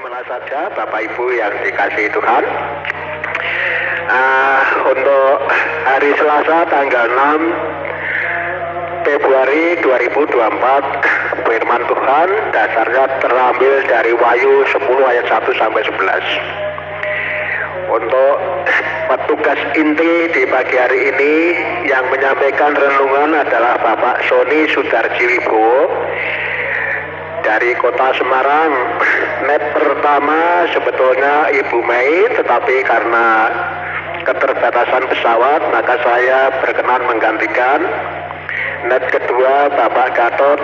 kemana saja Bapak Ibu yang dikasihi Tuhan. Untuk hari Selasa tanggal 6 Februari 2024, firman Tuhan dasarnya terambil dari Wahyu 10 ayat 1 sampai 11. Untuk petugas inti di pagi hari ini yang menyampaikan renungan adalah Bapak Sony Sudarjiwibowo dari Kota Semarang. Net pertama sebetulnya Ibu Mei, tetapi karena keterbatasan pesawat maka saya berkenan menggantikan. Net kedua Bapak Gatot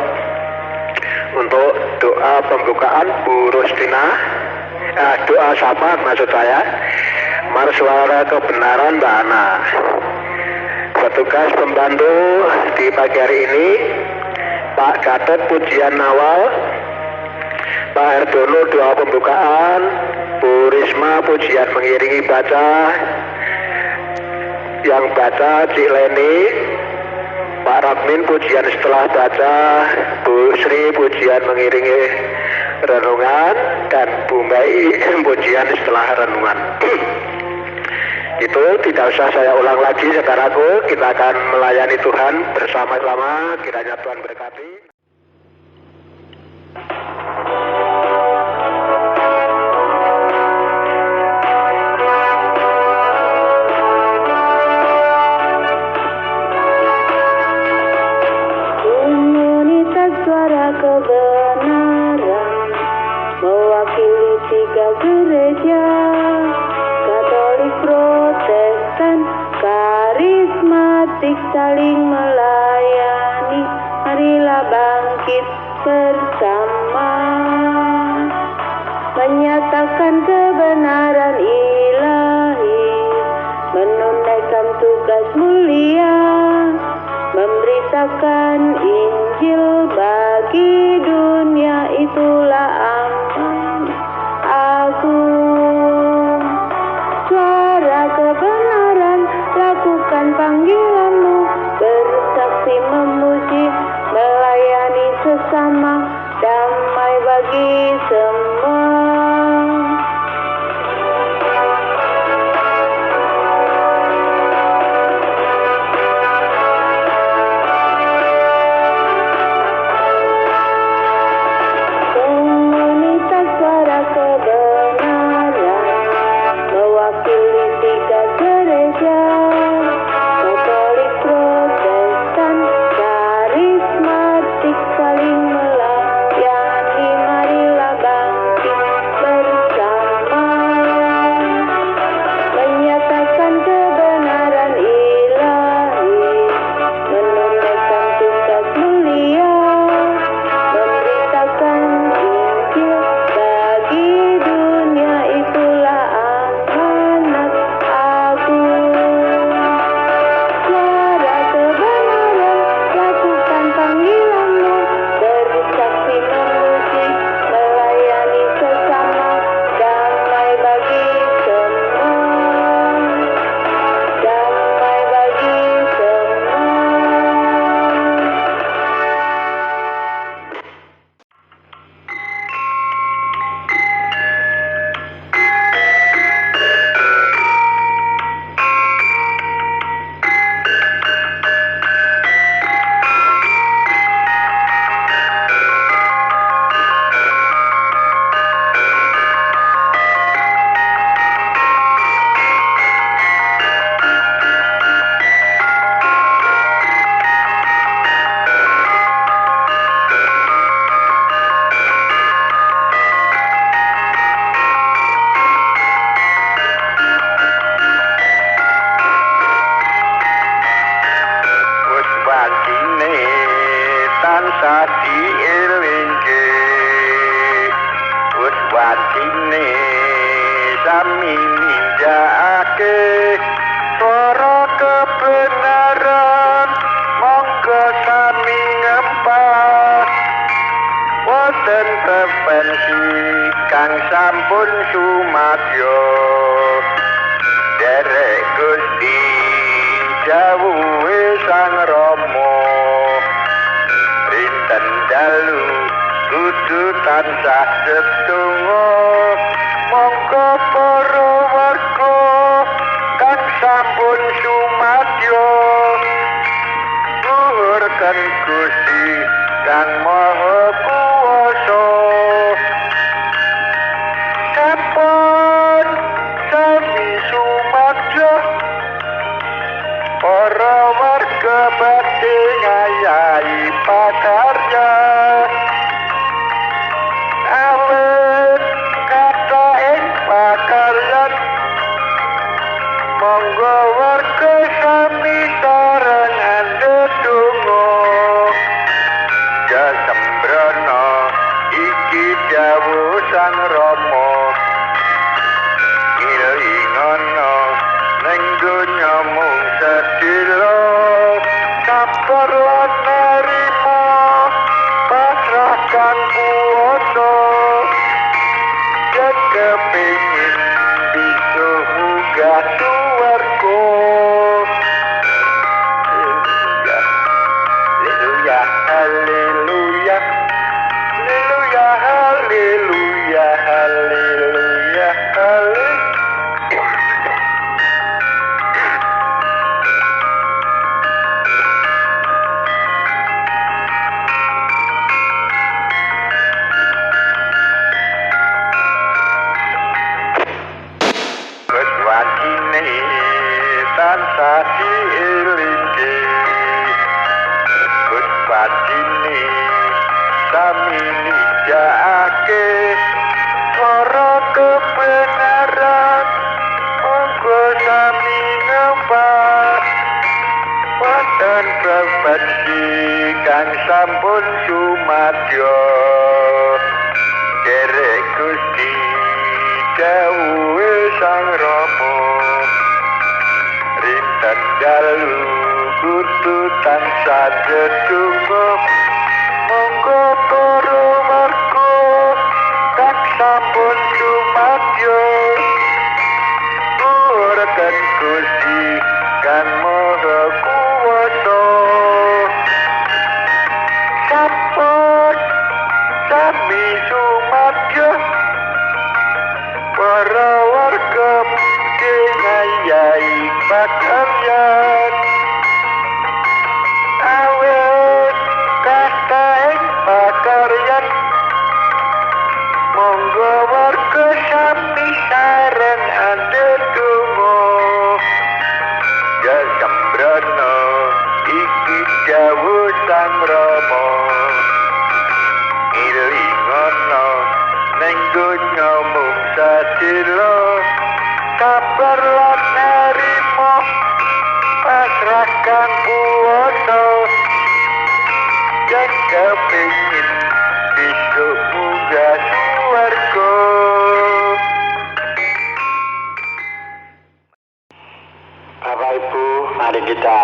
untuk doa pembukaan Bu Rustina, doa syafaat maksud saya, Marswara Kebenaran Mbak Ana. Petugas pembantu di pagi hari ini Pak Gatot pujian awal, Pak Herdono doa pembukaan, Bu Risma pujian mengiringi baca, yang baca Cik Leni, Pak Radmin pujian setelah baca, Bu Sri pujian mengiringi renungan, dan Bu Mei pujian setelah renungan. Itu tidak usah saya ulang lagi, saudaraku. Kita akan melayani Tuhan bersama-sama. Kiranya Tuhan berkati. Komunitas Suara Kebenaran mewakili 3 gereja, Katolik, Protestan, karismatik, saling melayani. Marilah bangkit bersama, menyatakan kebenaran ilahi, menunaikan tugas mulia, memberitakan Injil bagi dunia. Itulah aman agung. Suara kebenaran, lakukan panggilanmu, bersaksi memuji, melayani sesama, damai bagi semua. Komunitas Suara Kebenaran mewakili 3 gereja, Katolik, Protestan, karismatik, saling melayani. Marilah bangkit bersama, menyatakan kebenaran ilahi, menunaikan tugas mulia, memberitakan Injil bagi dunia. Itulah amanat agung. Suara kebenaran, lakukan panggilanmu, bersaksi memuji, melayani sesama, damai bagi semua, damai bagi semua. Wis wajine tansah dielingke, wis wajine sami nindakake para kebenaran, monggo sami ngempal wonten preferensi kang sampun sumadyo. Derek Gusti dawuhe Sang Rama, rinten dalu kudu tansah setunggal Sang Rama ngilingono ning donya mung sedilo sabar lan nerima pasrahkan kuwasa yen kepingin bisa munggah suwarga. Haleluya, haleluya, haleluya, haleluya, haleluya, haleluya. Wajine tansah dielingi wajine sami nijake ora kebenaran monggo sami ngembang wonten bebaji kang sampun sumadyo derek Gusti dawuhe Sang Rama rinten dalu kudu tansah dedungo monggo para warga kang sampun sumadyo urken Gusti kang maha kuwasa sampun sami sumadyo para warga dingayai pakaryan awet kastaing pakaryan monggo warga sami sareng andedonga ya sembrono iki dawuh Sang Rama ngilingono ning donya mung sedilo sabar lan nerima pasrahkan kuwasa yen kepingin bisa munggah suwarga. Bapak Ibu, mari kita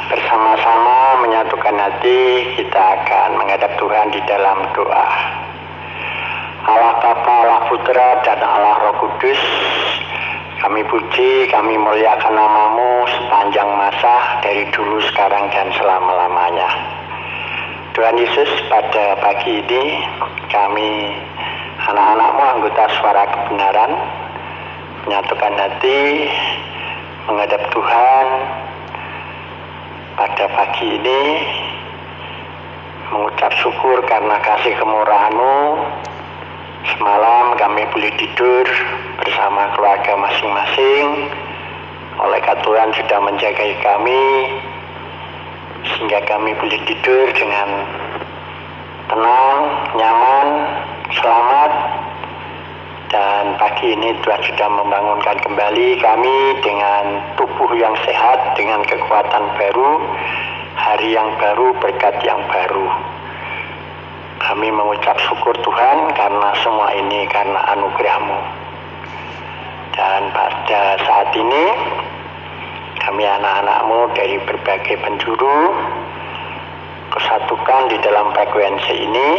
bersama-sama menyatukan hati. Kita akan menghadap Tuhan di dalam doa. Allah Bapa, Allah Putra, dan Allah Roh Kudus, kami puji, kami muliakan nama-Mu sepanjang masa dari dulu, sekarang, dan selama-lamanya. Tuhan Yesus, pada pagi ini kami anak-anak-Mu anggota Suara Kebenaran menyatukan hati menghadap Tuhan pada pagi ini, mengucap syukur karena kasih kemurahan-Mu. Semalam kami boleh tidur bersama keluarga masing-masing. Oleh Tuhan sudah menjaga kami sehingga kami boleh tidur dengan tenang, nyaman, selamat. Dan pagi ini Tuhan sudah membangunkan kembali kami dengan tubuh yang sehat, dengan kekuatan baru, hari yang baru, berkat yang baru. Kami mengucap syukur Tuhan karena semua ini karena anugerah-Mu. Dan pada saat ini kami anak-anak-Mu dari berbagai penjuru kesatukan di dalam frekuensi ini.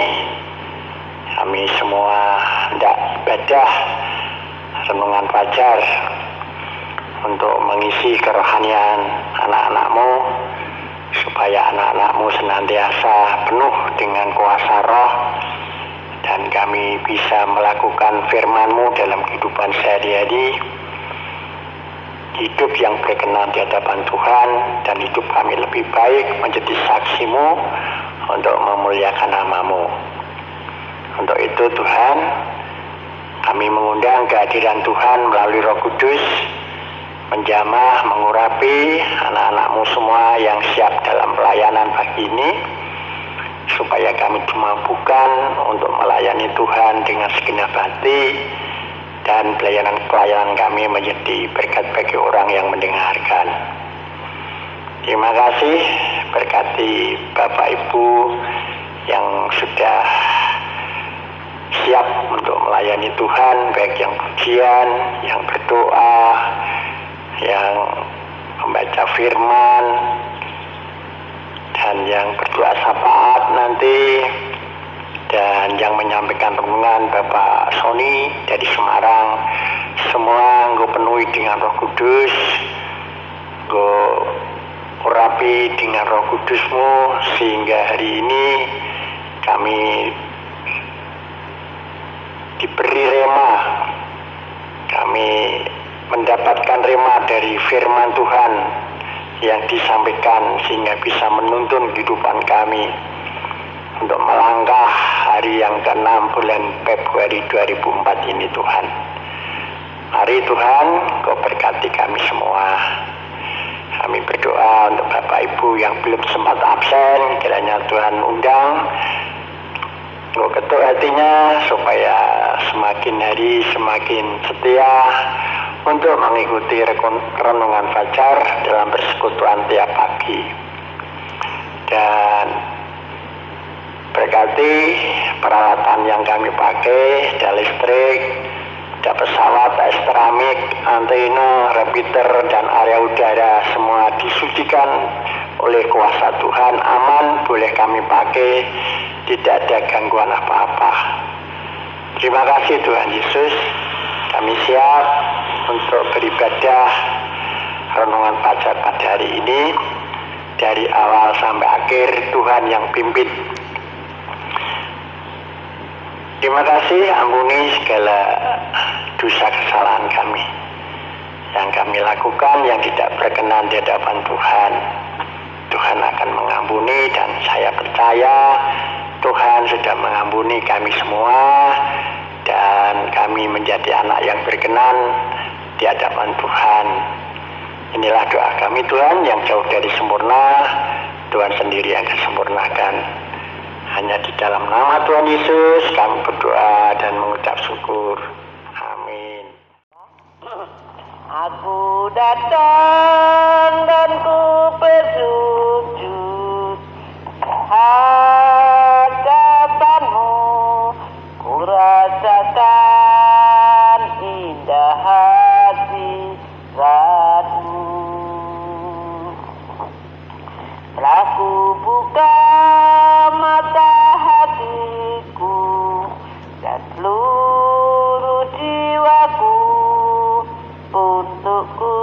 Kami semua hendak ibadah renungan fajar untuk mengisi kerohanian anak-anak-Mu, supaya anak-anak-Mu senantiasa penuh dengan kuasa roh, dan kami bisa melakukan firman-Mu dalam kehidupan sehari-hari, hidup yang berkenan di hadapan Tuhan, dan hidup kami lebih baik menjadi saksi-Mu untuk memuliakan nama-Mu. Untuk itu Tuhan, kami mengundang kehadiran Tuhan melalui Roh Kudus, menjamah, mengurapi anak-anak-Mu semua yang siap dalam pelayanan pagi ini, supaya kami dimampukan untuk melayani Tuhan dengan segenap hati, dan pelayanan kami menjadi berkat bagi orang yang mendengarkan. Terima kasih, berkati Bapak Ibu yang sudah siap untuk melayani Tuhan, baik yang pujian, yang berdoa, yang membaca firman, dan yang berdoa syafaat nanti, dan yang menyampaikan renungan Bapak Sony dari Semarang. Semua engkau penuhi dengan Roh Kudus, engkau urapi dengan Roh Kudus-Mu, sehingga hari ini kami diberi rema, kami mendapatkan rema dari firman Tuhan yang disampaikan, sehingga bisa menuntun kehidupan kami untuk melangkah hari yang ke-6 bulan Februari 2004 ini. Tuhan, mari Tuhan, Kau berkati kami semua. Kami berdoa untuk Bapak Ibu yang belum sempat absen, kiranya Tuhan undang, Kau ketuk hatinya supaya semakin hari semakin setia untuk mengikuti renungan fajar dalam persekutuan tiap pagi. Dan berkati peralatan yang kami pakai, ada listrik, ada pesawat, esteramik, antena, repeater, dan area udara, semua disucikan oleh kuasa Tuhan, aman, boleh kami pakai, tidak ada gangguan apa-apa. Terima kasih Tuhan Yesus, kami siap untuk beribadah renungan fajar pada hari ini, dari awal sampai akhir Tuhan yang pimpin. Terima kasih, ampuni segala dosa kesalahan kami yang kami lakukan yang tidak berkenan di hadapan Tuhan. Tuhan akan mengampuni, dan saya percaya Tuhan sudah mengampuni kami semua, dan kami menjadi anak yang berkenan di hadapan Tuhan. Inilah doa kami Tuhan, yang jauh dari sempurna, Tuhan sendiri yang kesempurnakan. Hanya di dalam nama Tuhan Yesus kami berdoa dan mengucap syukur. Amin. Aku datang dan ku bersujud hadapanmu, ku rasakan indah hadiratmu. Telah ku buka mata hatiku dan seluruh jiwaku untuk ku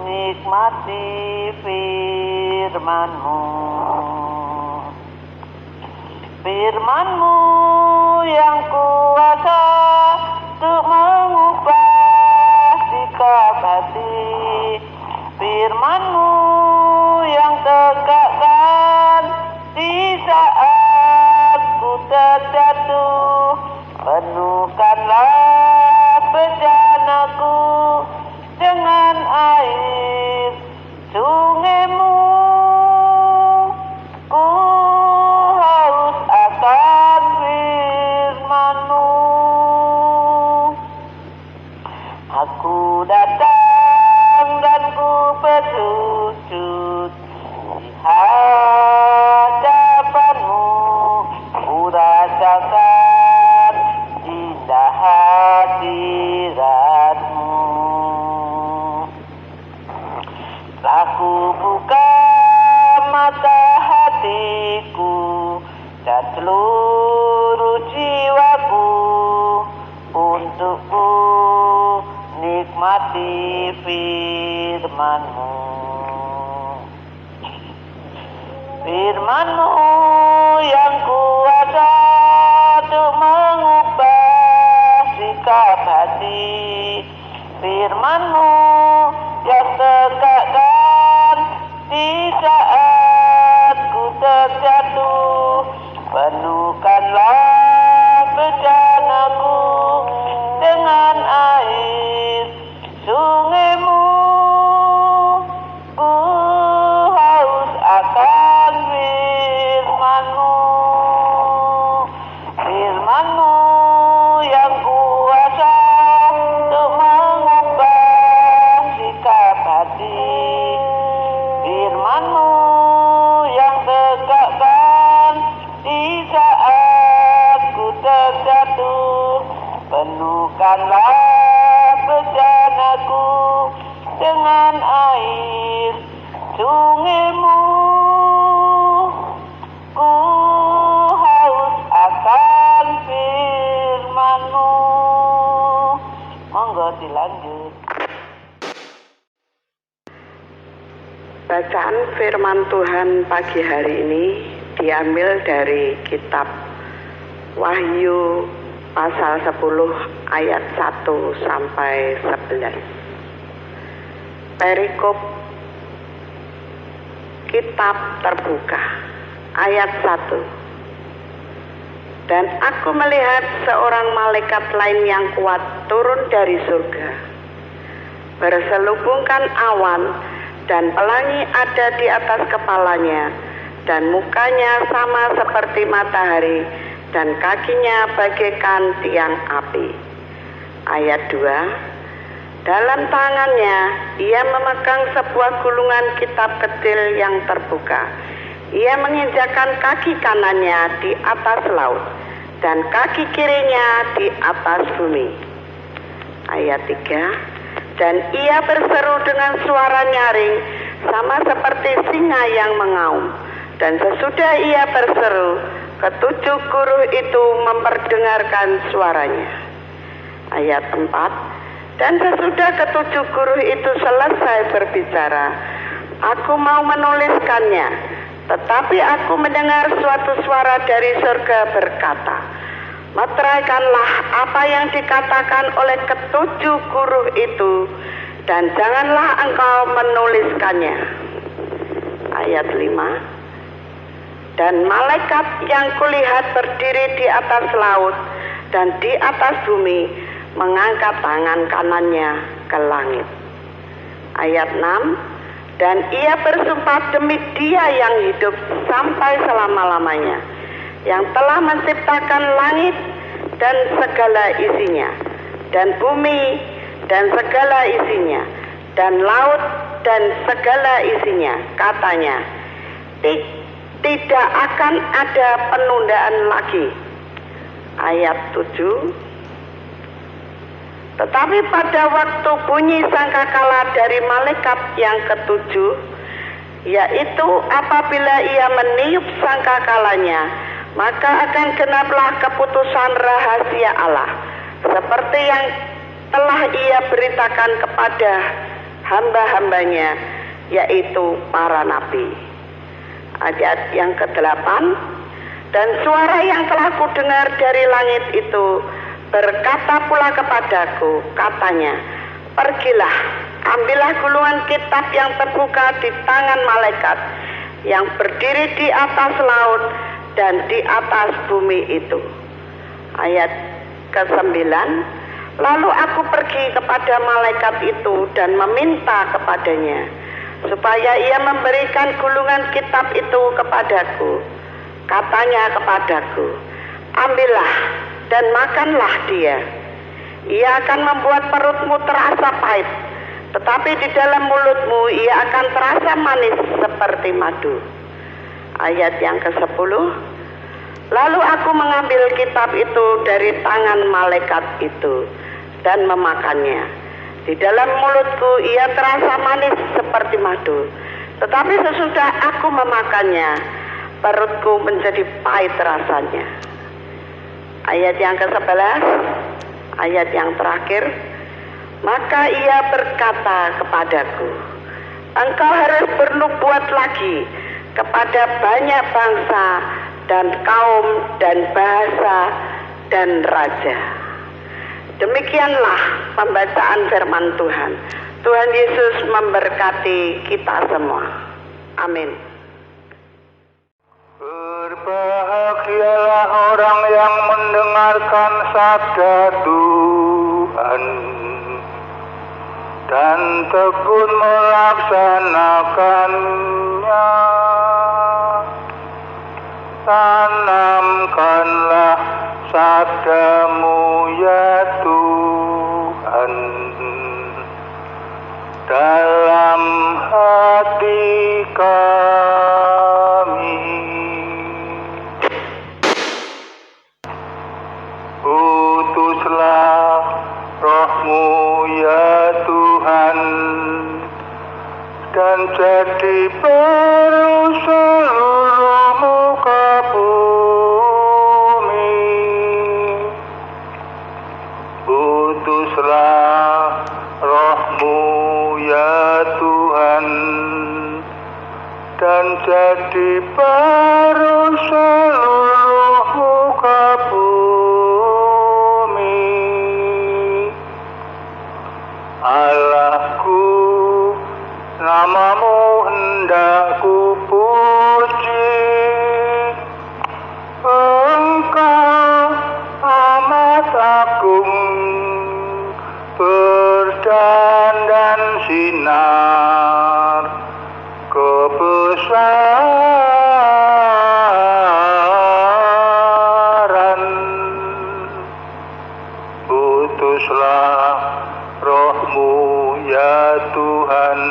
nikmati firman-Mu. Firman-Mu yang kuasa untuk mengubah sikap hati. Firman-Mu yang tegakkan di saat ku terjatuh. Penuhkanlah bejanaku dengan air sungai-Mu. Ku haus akan firman-Mu. Aku datang dan ku bersujud di hadapan-Mu, ku rasakan indah hadirat-Mu. Telah ku buka mata hatiku dan seluruh jiwaku untuk ku nikmati firman-Mu. Firman-Mu yang kuasa untuk mengubah sikap hati. Firman-Mu yang tegakkan di saat ku terjatuh. Penuhkanlah bejanaku dengan air sungai-Mu. Ku haus akan firman-Mu. Firman-Mu yang kuasa untuk mengubah sikap hati. Firman-Mu yang tegakkan di saat Bersihkanlah bedanaku dengan air sungai-Mu. Ku haus akan firman-Mu. Monggo dilanjut. Bacaan firman Tuhan pagi hari ini diambil dari kitab Wahyu pasal 10 ayat 1 sampai 11. Perikop kitab terbuka ayat 1. Dan aku melihat seorang malaikat lain yang kuat turun dari surga, berselubungkan awan, dan pelangi ada di atas kepalanya, dan mukanya sama seperti matahari, dan kakinya bagaikan tiang api. Ayat 2. Dalam tangannya ia memegang sebuah gulungan kitab kecil yang terbuka. Ia menginjakkan kaki kanannya di atas laut, dan kaki kirinya di atas bumi. Ayat 3. Dan ia berseru dengan suara nyaring sama seperti singa yang mengaum. Dan sesudah ia berseru, ketujuh guru itu memperdengarkan suaranya. Ayat 4. Dan sesudah ketujuh guru itu selesai berbicara, aku mau menuliskannya. Tetapi aku mendengar suatu suara dari surga berkata, meteraikanlah apa yang dikatakan oleh ketujuh guru itu, dan janganlah engkau menuliskannya. Ayat 5. Dan malaikat yang kulihat berdiri di atas laut dan di atas bumi, mengangkat tangan kanannya ke langit. Ayat 6. Dan ia bersumpah demi Dia yang hidup sampai selama-lamanya, yang telah menciptakan langit dan segala isinya, dan bumi dan segala isinya, dan laut dan segala isinya. Katanya, tidak akan ada penundaan lagi. Ayat 7. Tetapi pada waktu bunyi sangkakala dari malaikat yang ketujuh, yaitu apabila ia meniup sangkakalanya, maka akan genaplah keputusan rahasia Allah, seperti yang telah ia beritakan kepada hamba-hambanya, yaitu para nabi. Ayat yang ke-8. Dan suara yang telah kudengar dari langit itu berkata pula kepadaku, katanya, pergilah, ambillah gulungan kitab yang terbuka di tangan malaikat yang berdiri di atas laut dan di atas bumi itu. Ayat ke-9. Lalu aku pergi kepada malaikat itu dan meminta kepadanya supaya ia memberikan gulungan kitab itu kepadaku. Katanya kepadaku, ambillah dan makanlah dia. Ia akan membuat perutmu terasa pahit, tetapi di dalam mulutmu ia akan terasa manis seperti madu. Ayat yang ke-10. Lalu aku mengambil kitab itu dari tangan malaikat itu dan memakannya. Di dalam mulutku ia terasa manis seperti madu, tetapi sesudah aku memakannya, perutku menjadi pahit rasanya. Ayat yang ke-11, ayat yang terakhir. Maka ia berkata kepadaku, engkau harus bernubuat lagi kepada banyak bangsa dan kaum dan bahasa dan raja. Demikianlah pembacaan firman Tuhan. Tuhan Yesus memberkati kita semua. Amin. Berbahagialah orang yang mendengarkan sabda Tuhan dan tekun melaksanakannya. Tanamkanlah sabda-Mu ya Tuhan dalam hati kami. Utuslah Utuslah roh-Mu ya Tuhan, dan jadi baru seluruh muka bumi. Allahku, nama-Mu hendak ku puji. Engkau amat agung, berdandan sinar kebesaran. Utuslah roh-Mu ya Tuhan,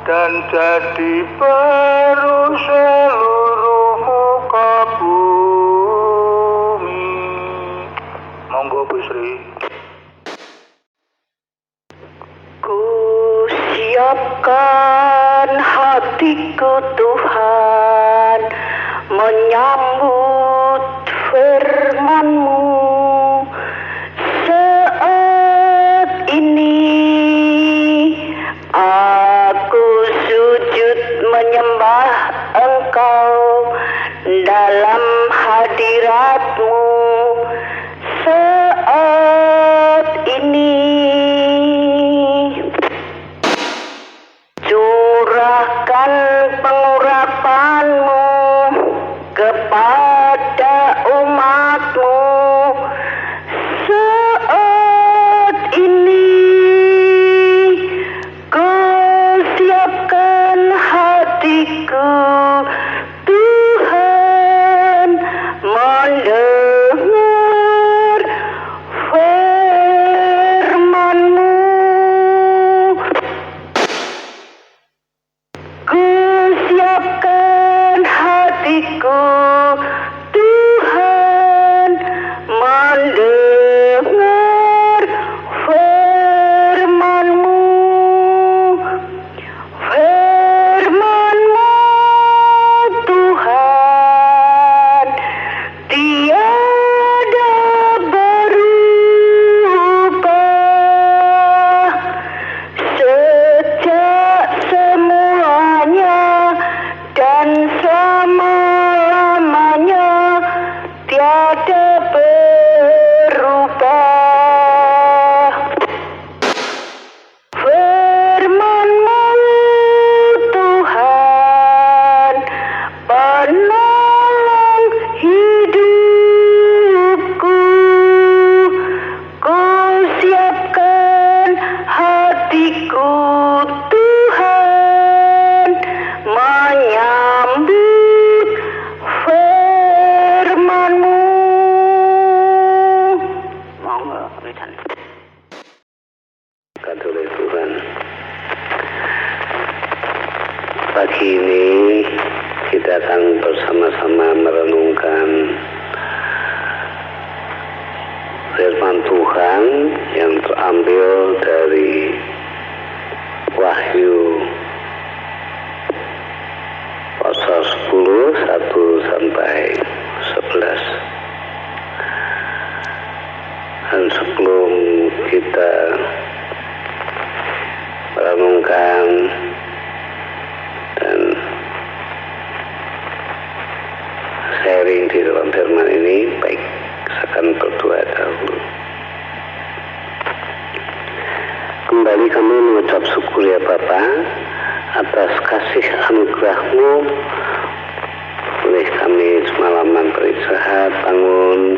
dan jadi baru seluruh muka bumi. Monggo Bu Sri. Ku siapkan hatiku Tuhan, menyambut firman-Mu. Saat ini aku sujud menyembah Engkau dalam hadirat-Mu. Saat ini curahkan pengurapan-Mu kepada umat-Mu. Saat ini ku siapkan hatiku Tuhan, mendengar firman-Mu. Ku siapkan hatiku Tuhan, mendengar firman-Mu. Firman-Mu Tuhan tiada berubah, sejak semuanya dan selama-lamanya tiada berubah. Firman-Mu Tuhan, penolong hidupku. Ku siapkan hatiku Tuhan, menyambut firman-Mu. Monggo, Oleh Tuhan, pagi ini kita akan bersama-sama merenungkan firman Tuhan yang terambil dari Wahyu pasal 10, 1 sampai 11. Dan sebelum kita merenungkan dan sharing di dalam firman ini, baik saya akan berdoa dahulu. Kembali kami mengucap syukur ya Bapa atas kasih anugerah-Mu. Boleh kami semalaman beristirahat, bangun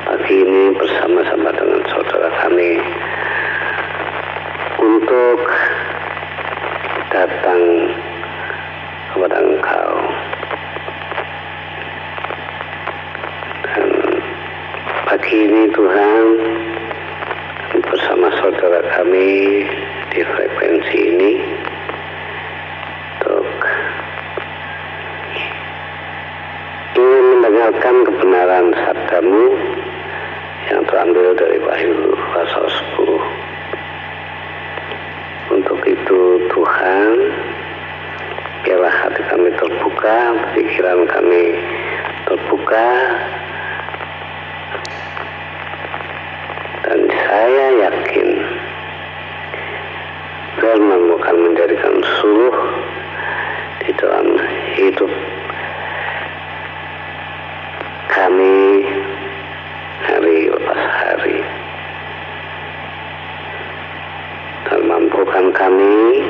pagi ini bersama-sama dengan saudara kami untuk datang kepada Engkau. Dan pagi ini Tuhan, bersama saudara kami di frekuensi ini untuk ingin mendengarkan kebenaran sabda-Mu yang terambil dari Wahyu pasal 10. Untuk itu Tuhan, biarlah hati kami terbuka, pikiran kami terbuka, dan yakin firman akan menjadikan suluh di dalam hidup kami hari lepas hari, dan mampukan kami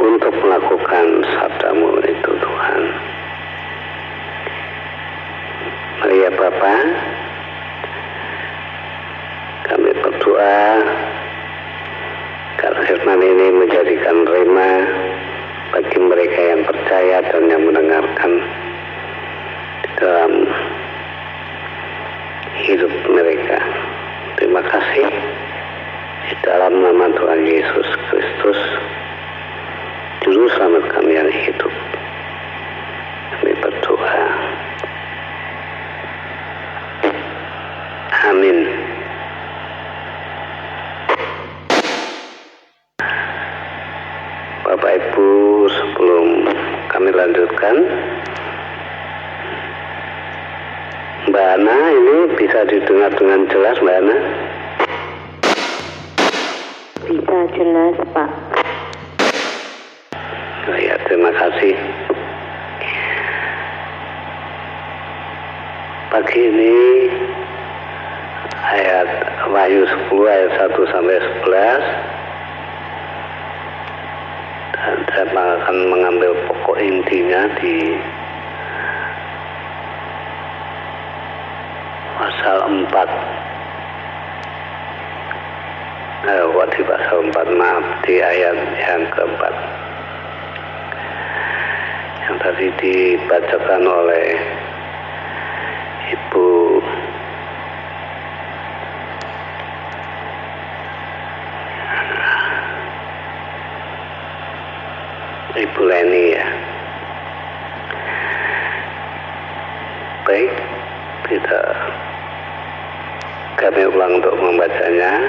untuk melakukan sabdamu itu Tuhan. Mari ya Bapa, kami berdoa karena firman ini menjadikan rema bagi mereka yang percaya dan yang mendengarkan di dalam hidup mereka. Terima kasih di dalam nama Tuhan Yesus Kristus, Juru Selamat kami yang hidup. Kami berdoa. Amin. Bapak Ibu, sebelum kami lanjutkan, Mbak Ana ini bisa didengar dengan jelas, Mbak Ana? Bisa jelas, Pak. Oh ya, terima kasih. Pagi ini ayat Wahyu 10 ayat 1 sampai 11, dan saya akan mengambil pokok intinya di pasal 4. Di pasal 4, maaf, di ayat yang keempat yang tadi dibacakan oleh Ibu Leni ya. Baik, kami ulang untuk membacanya.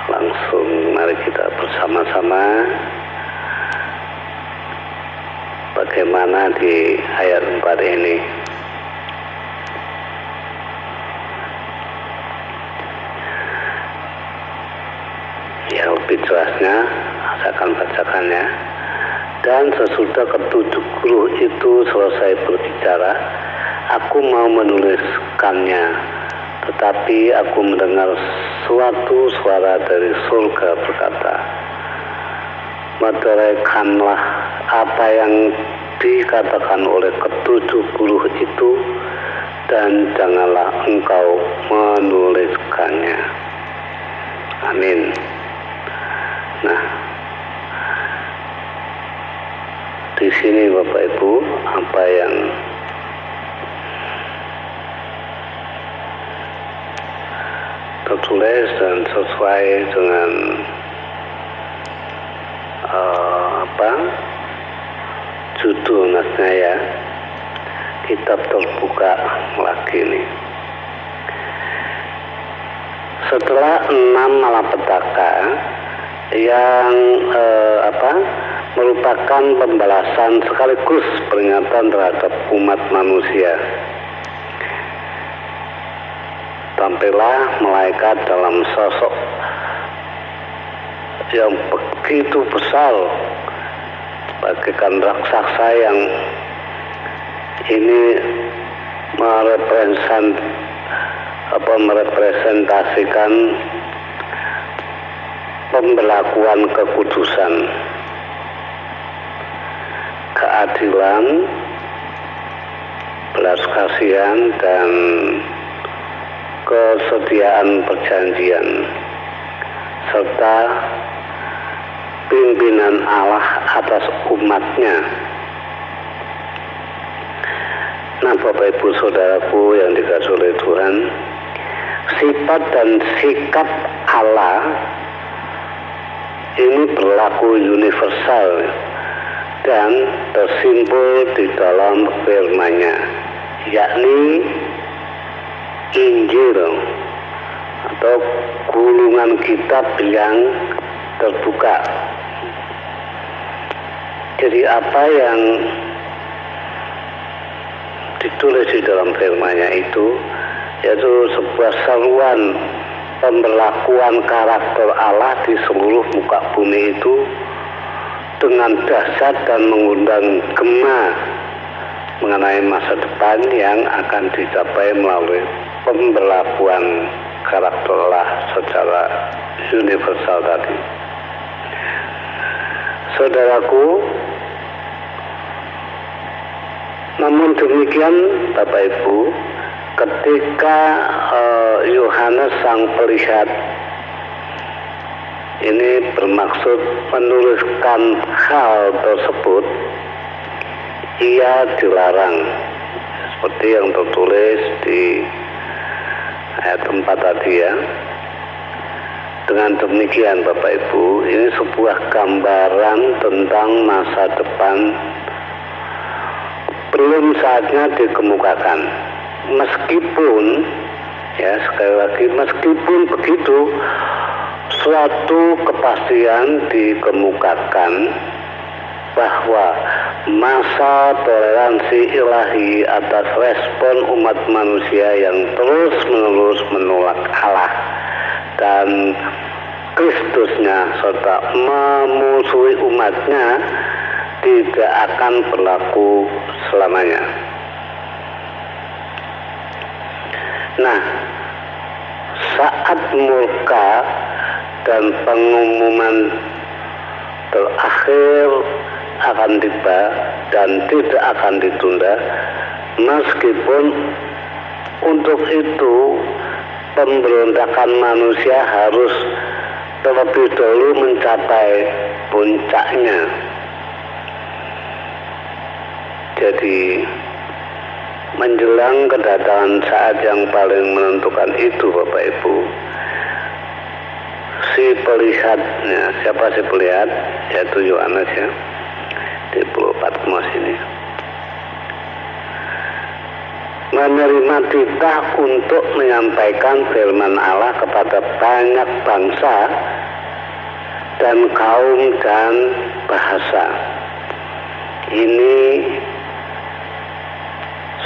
Langsung mari kita bersama-sama bagaimana di ayat 4 ini. Ya, lebih jelasnya saya akan bacakannya. Dan sesudah ketujuh guru itu selesai berbicara, aku mau menuliskannya. Tetapi aku mendengar suatu suara dari surga berkata, meteraikanlah apa yang dikatakan oleh ketujuh guru itu, dan janganlah engkau menuliskannya. Amin. Nah, di sini Bapak Ibu, apa yang tertulis dan sesuai dengan judul nasnya ya, kitab terbuka lagi ini. Setelah 6 malapetaka yang merupakan pembalasan sekaligus peringatan terhadap umat manusia, tampillah malaikat dalam sosok yang begitu besar, bagaikan raksasa yang ini merepresentasikan pembelakuan kekudusan, keadilan, belas kasihan, dan kesetiaan perjanjian, serta pimpinan Allah atas umatnya. Nah, Bapak Ibu Saudaraku yang dikasihi oleh Tuhan, sifat dan sikap Allah ini berlaku universal dan tersimpul di dalam firman-Nya, yakni Injil atau gulungan kitab yang terbuka. Jadi apa yang ditulis di dalam firman-Nya itu yaitu sebuah seruan pemberlakuan karakter Allah di seluruh muka bumi itu dengan dahsyat dan mengundang gema mengenai masa depan yang akan dicapai melalui pemberlakuan karakter Allah secara universal tadi. Saudaraku, namun demikian Bapak Ibu, ketika Yohanes sang pelihat ini bermaksud menuliskan hal tersebut, ia dilarang seperti yang tertulis di ayat 4 tadi ya. Dengan demikian Bapak Ibu, ini sebuah gambaran tentang masa depan belum saatnya dikemukakan. Meskipun ya, sekali lagi, meskipun begitu suatu kepastian dikemukakan bahwa masa toleransi ilahi atas respon umat manusia yang terus-menerus menolak Allah dan Kristusnya serta memusuhi umatnya tidak akan berlaku selamanya. Nah, saat murka dan pengumuman terakhir akan tiba dan tidak akan ditunda, meskipun untuk itu pemberontakan manusia harus terlebih dahulu mencapai puncaknya. Jadi menjelang kedatangan saat yang paling menentukan itu Bapak Ibu, si pelihatnya, siapa si pelihat? Yaitu Yohanes ya, di Pulau Patmos ini, menerima titah untuk menyampaikan firman Allah kepada banyak bangsa dan kaum dan bahasa. Ini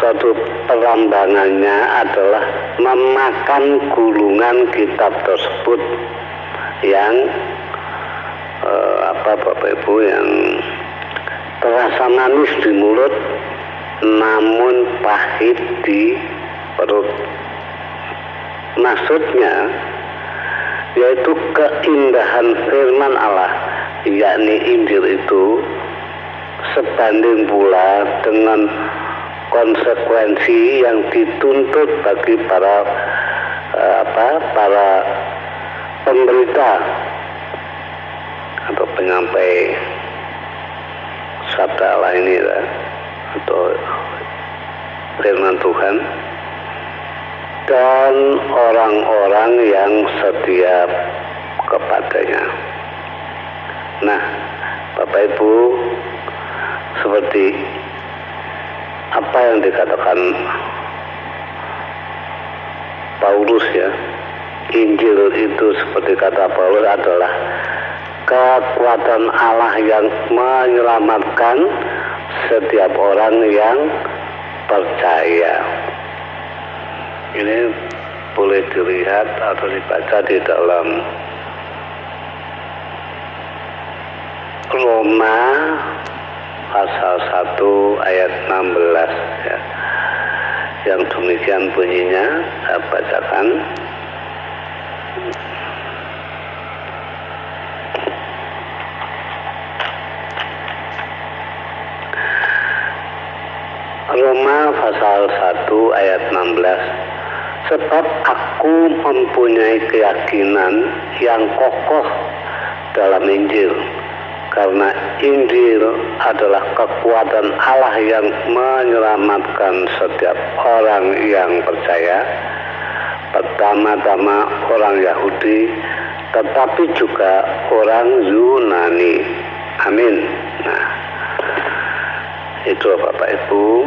suatu perambangannya adalah memakan gulungan kitab tersebut yang Bapak Ibu, yang terasa manis di mulut namun pahit di perut. Maksudnya yaitu keindahan firman Allah, yakni Injil itu, sebanding pula dengan konsekuensi yang dituntut bagi para pemberita atau penyampai sabda Allah ini ya, atau firman Tuhan, dan orang-orang yang setia kepadanya. Nah, Bapak Ibu, seperti apa yang dikatakan Paulus ya, Injil itu seperti kata Paulus adalah kekuatan Allah yang menyelamatkan setiap orang yang percaya. Ini boleh dilihat atau dibaca di dalam Roma pasal 1 ayat 16 ya. Yang demikian bunyinya, saya bacakan. Roma pasal 1 ayat 16. Sebab aku mempunyai keyakinan yang kokoh dalam Injil, karena Injil adalah kekuatan Allah yang menyelamatkan setiap orang yang percaya, pertama-tama orang Yahudi, tetapi juga orang Yunani. Amin. Nah, itu Bapak Ibu.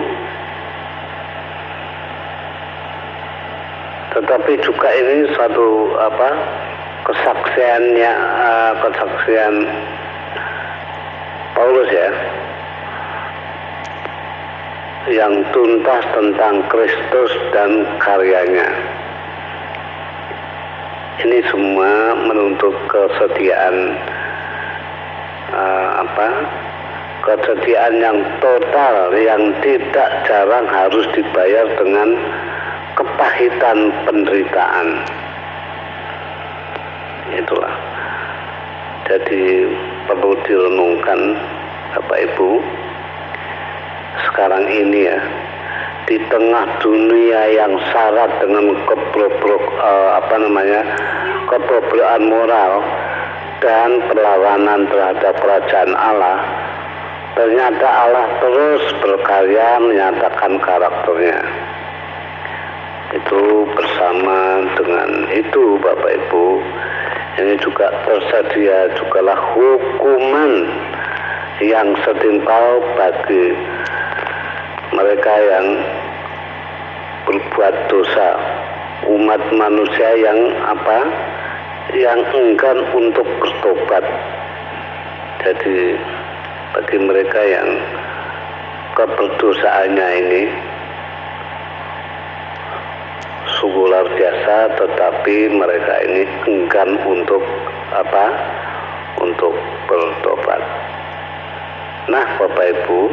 Tetapi juga ini suatu kesaksian Paulus ya, yang tuntas tentang Kristus dan karyanya. Ini semua menuntut kesediaan kesediaan yang total, yang tidak jarang harus dibayar dengan kepahitan penderitaan. Itulah. Jadi perlu direnungkan Bapak Ibu, sekarang ini ya, di tengah dunia yang syarat dengan kebobrokan moral dan perlawanan terhadap kerajaan Allah, ternyata Allah terus berkarya menyatakan karakternya. Itu bersama dengan itu Bapak Ibu, ini juga tersedia jugalah hukuman yang setimpal bagi mereka yang berbuat dosa, umat manusia yang enggan untuk bertobat. Jadi bagi mereka yang keberdosaannya ini sungguh luar biasa, tetapi mereka ini enggan untuk bertobat. Nah, Bapak Ibu,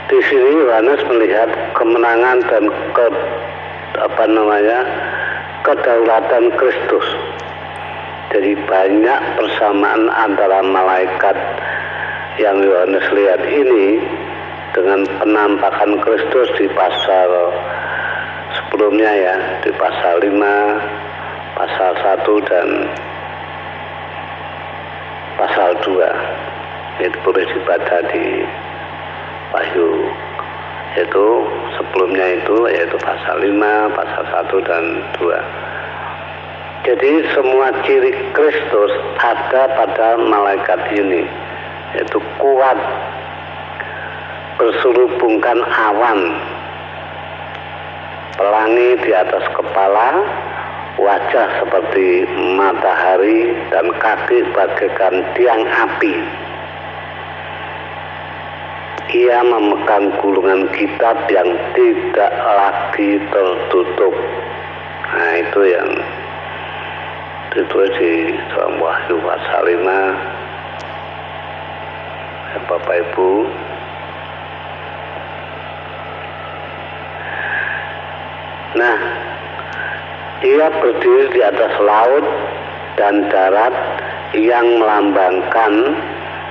di sini Yohanes melihat kemenangan dan kedaulatan Kristus. Jadi banyak persamaan antara malaikat yang Yohanes lihat ini dengan penampakan Kristus di pasal sebelumnya ya, di pasal 5, pasal 1 dan pasal 2. Itu boleh dibaca di Wahyu. Itu sebelumnya itu yaitu pasal 5, pasal 1 dan 2. Jadi semua ciri Kristus ada pada malaikat ini, yaitu kuat, berselubungkan awan, pelangi di atas kepala, wajah seperti matahari, dan kaki bagaikan tiang api. Ia memegang gulungan kitab yang tidak lagi tertutup. Nah, itu yang ditulis di dalam Wahyu pasal 5 ya, Bapak Ibu. Nah, ia berdiri di atas laut dan darat yang melambangkan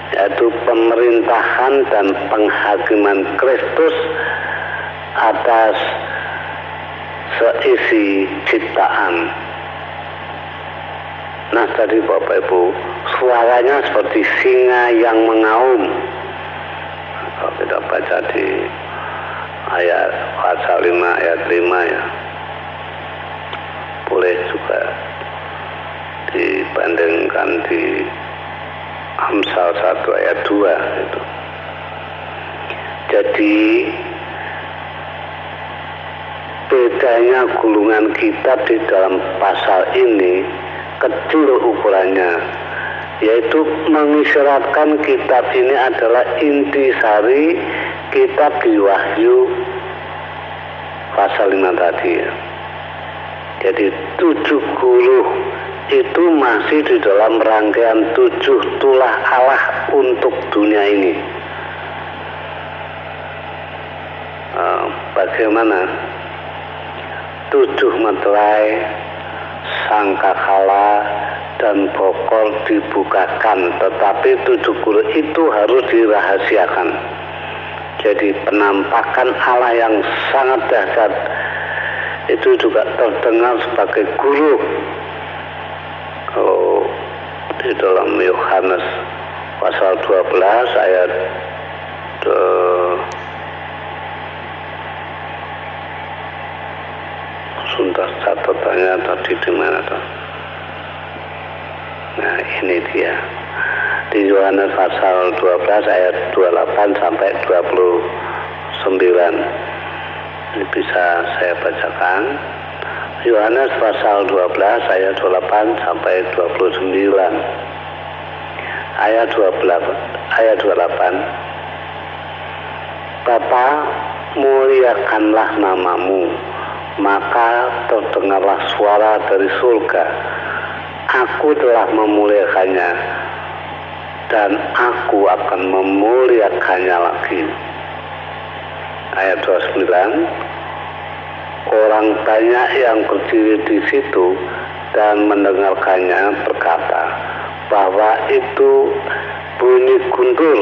yaitu pemerintahan dan penghakiman Kristus atas seisi ciptaan. Nah, tadi Bapak Ibu, suaranya seperti singa yang mengaum. Kalau kita baca di ayat pasal 5 ayat 5 ya, boleh juga dibandingkan di Amsal 1 ayat 2 itu. Jadi bedanya gulungan kitab di dalam pasal ini kecil ukurannya, yaitu mengisyaratkan kitab ini adalah intisari kitab di Wahyu pasal 5 tadi ya. Jadi 7 guru itu masih di dalam rangkaian 7 tulah Allah untuk dunia ini. Bagaimana 7 meterai sangkakala dan bokor dibukakan, tetapi 7 guru itu harus dirahasiakan. Jadi penampakan Allah yang sangat dahsyat itu juga terdengar sebagai guru. Kalau di dalam Yohanes pasal 12 ayat suntas catatannya tadi di mana tuh? Nah, ini dia. Di Yohanes pasal 12 ayat 28 sampai 29. Ini bisa saya bacakan. Yohanes pasal 12 ayat 28 sampai 29. Ayat 28. Bapa, muliakanlah namamu, maka terdengarlah suara dari surga, aku telah memuliakannya dan aku akan memuliakannya lagi. Ayat 29, orang banyak yang berdiri di situ dan mendengarkannya berkata bahwa itu bunyi guntur.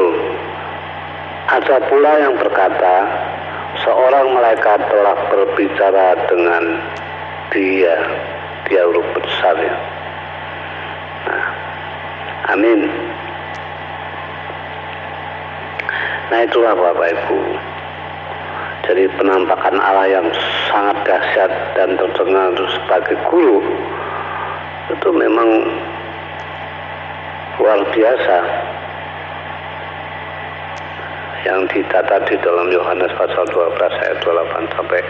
Ada pula yang berkata, seorang malaikat telah berbicara dengan dia huruf besar ya. Nah, amin. Nah, itulah Bapak Ibu. Jadi penampakan Allah yang sangat dahsyat dan terdengar sebagai guru itu memang luar biasa, yang dicatat di dalam Yohanes pasal 12 ayat 28 sampai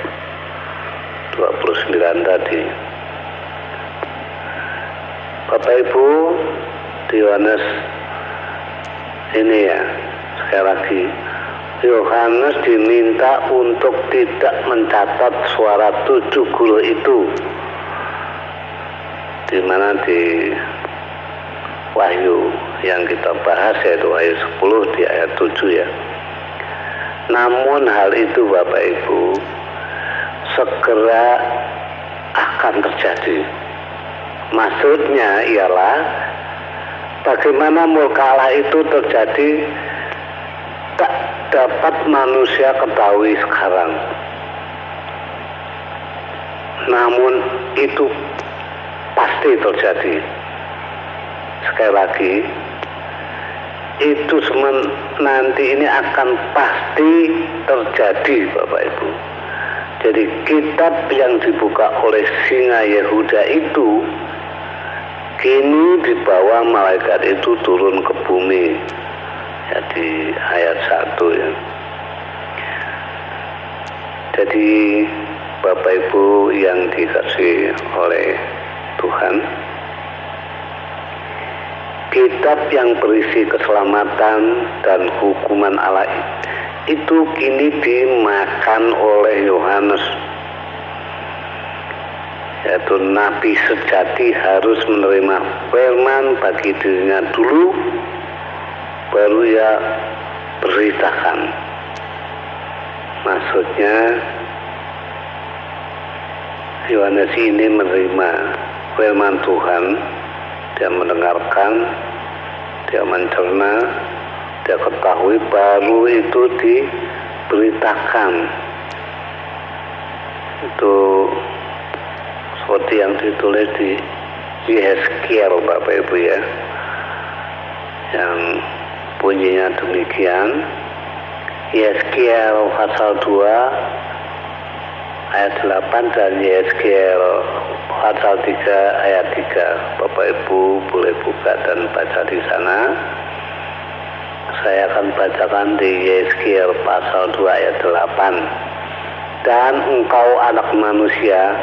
29 tadi. Bapak Ibu, di Yohanes ini ya, sekali lagi Yohanes diminta untuk tidak mencatat suara 7 guru itu, di mana di Wahyu yang kita bahas yaitu Wahyu 10 di ayat 7 ya. Namun hal itu Bapak Ibu segera akan terjadi. Maksudnya ialah bagaimana murka Allah itu terjadi tak dapat manusia ketahui sekarang. Namun itu pasti terjadi. Sekali lagi, itu semua nanti ini akan pasti terjadi Bapak Ibu. Jadi kitab yang dibuka oleh singa Yehuda itu kini dibawa malaikat itu turun ke bumi. Ya, di ayat 1 ya. Jadi Bapak Ibu yang dikasihi oleh Tuhan, kitab yang berisi keselamatan dan hukuman Allah itu kini dimakan oleh Yohanes. Yaitu nabi sejati harus menerima firman bagi dirinya dulu, baru ia beritakan. Maksudnya Yohanes ini menerima firman Tuhan, dia mendengarkan, dia mencerna, dia ketahui, baru itu diberitakan. Itu seperti yang ditulis di Yeskiel Bapak Ibu ya, yang bunyinya demikian. Yeskiel pasal 2 ayat 8 dan Yeskiel pasal 3 ayat 3. Bapak Ibu boleh buka dan baca di sana. Saya akan bacakan di Yeskiel pasal 2 ayat 8. Dan engkau anak manusia,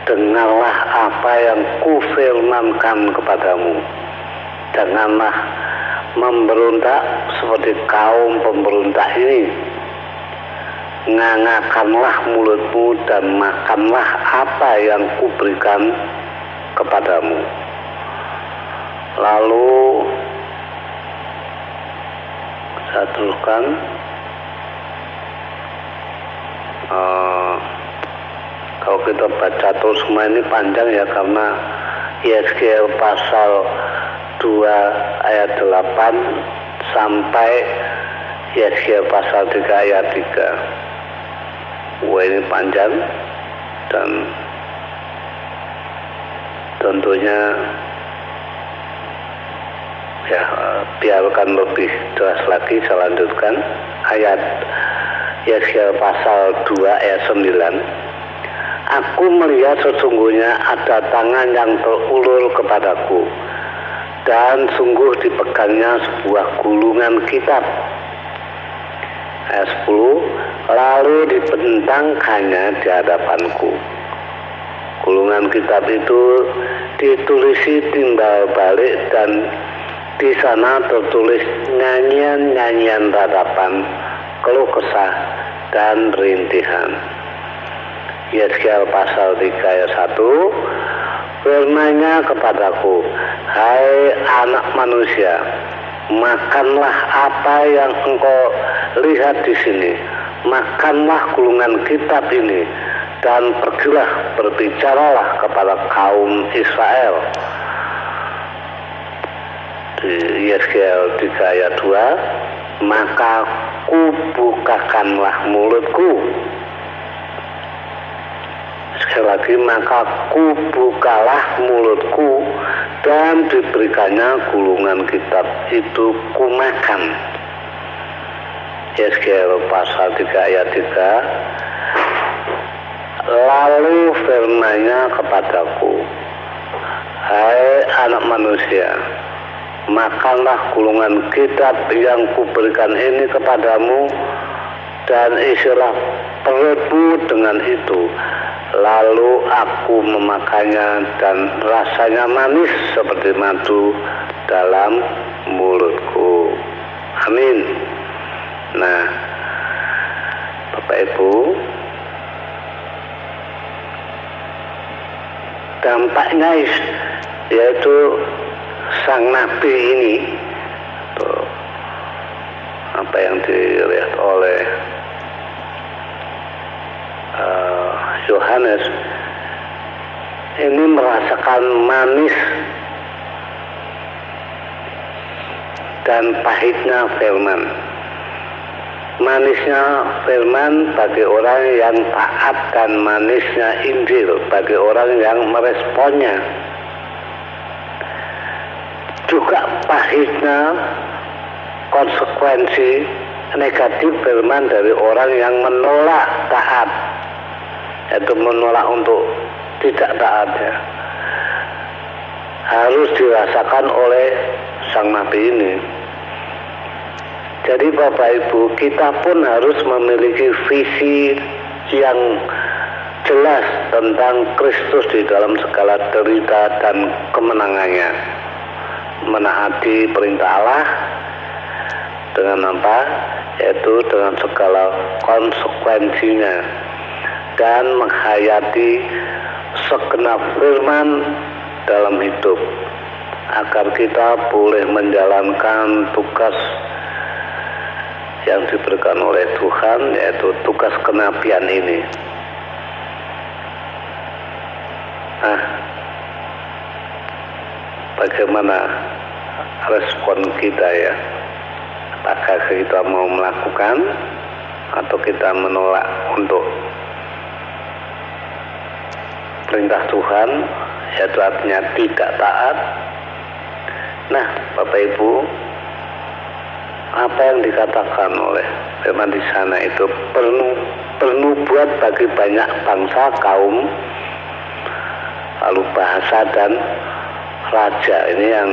dengarlah apa yang kufirmankan kepadamu. Janganlah memberontak seperti kaum pemberontak ini. Ngangakanlah mulutmu dan makanlah apa yang kuberikan kepadamu. Lalu saya teruskan, kalau kita baca terus semua ini panjang ya, karena Yeskiel pasal 2 ayat 8 sampai Yeskiel pasal 3 ayat 3. Wah, ini panjang dan tentunya ya, biarkan lebih jelas lagi saya lanjutkan ayat Yeskiel pasal 2 ayat 9. Aku melihat sesungguhnya ada tangan yang terulur kepadaku, dan sungguh dipegangnya sebuah gulungan kitab. Ayat 10, lalu dibentangkannya di hadapanku. Gulungan kitab itu ditulisi timbal balik, dan di sana tertulis nyanyian-nyanyian ratapan, keluh kesah, dan rintihan. Yeskiel pasal 3 ayat 1, firman-Nya kepadaku, hai anak manusia, makanlah apa yang engkau lihat di sini, makanlah gulungan kitab ini, dan pergilah berbicaralah kepada kaum Israel. Di Yeskiel 3 ayat 2, maka kubukakanlah mulutku. Sekali lagi, maka kubukalah mulutku dan diberikannya gulungan kitab itu kumakan. Yeskiel pasal 3 ayat 3, lalu firman-Nya kepadaku, hai anak manusia, makanlah gulungan kitab yang kuberikan ini kepadamu, dan isilah perutmu dengan itu. Lalu aku memakannya dan rasanya manis seperti madu dalam mulutku. Amin. Nah, Bapak Ibu, dampaknya yaitu sang nabi ini, apa yang dilihat oleh Yohanes, ini merasakan manis dan pahitnya firman. Manisnya firman bagi orang yang taat, dan manisnya Injil bagi orang yang meresponnya. Juga pahitnya konsekuensi negatif firman dari orang yang menolak taat, yaitu menolak untuk tidak taat, ya. Harus dirasakan oleh sang nabi ini. Jadi Bapak Ibu, kita pun harus memiliki visi yang jelas tentang Kristus di dalam segala derita dan kemenangannya. Menaati perintah Allah dengan apa? Yaitu dengan segala konsekuensinya, dan menghayati segenap firman dalam hidup, agar kita boleh menjalankan tugas yang diberikan oleh Tuhan, yaitu tugas kenabian ini. Nah, bagaimana respon kita, ya? Apakah kita mau melakukan atau kita menolak untuk perintah Tuhan, yaitu artinya tidak taat? Nah, Bapak Ibu, apa yang dikatakan oleh firman di sana itu bernubuat bagi banyak bangsa, kaum, lalu bahasa dan raja. Ini yang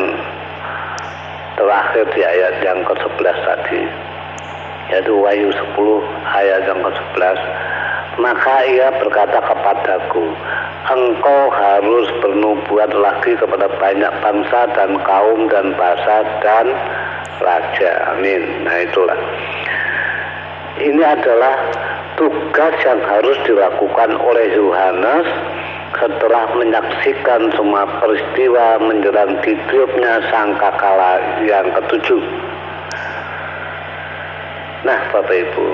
terakhir di ayat yang ke-11 tadi, yaitu Wahyu 10 ayat yang ke-11. Maka ia berkata kepadaku, engkau harus bernubuat lagi kepada banyak bangsa dan kaum dan bahasa dan raja. Amin. Nah, itulah, ini adalah tugas yang harus dilakukan oleh Yohanes setelah menyaksikan semua peristiwa menjelang hidupnya sangkakala yang ke-7. Nah, Bapak Ibu,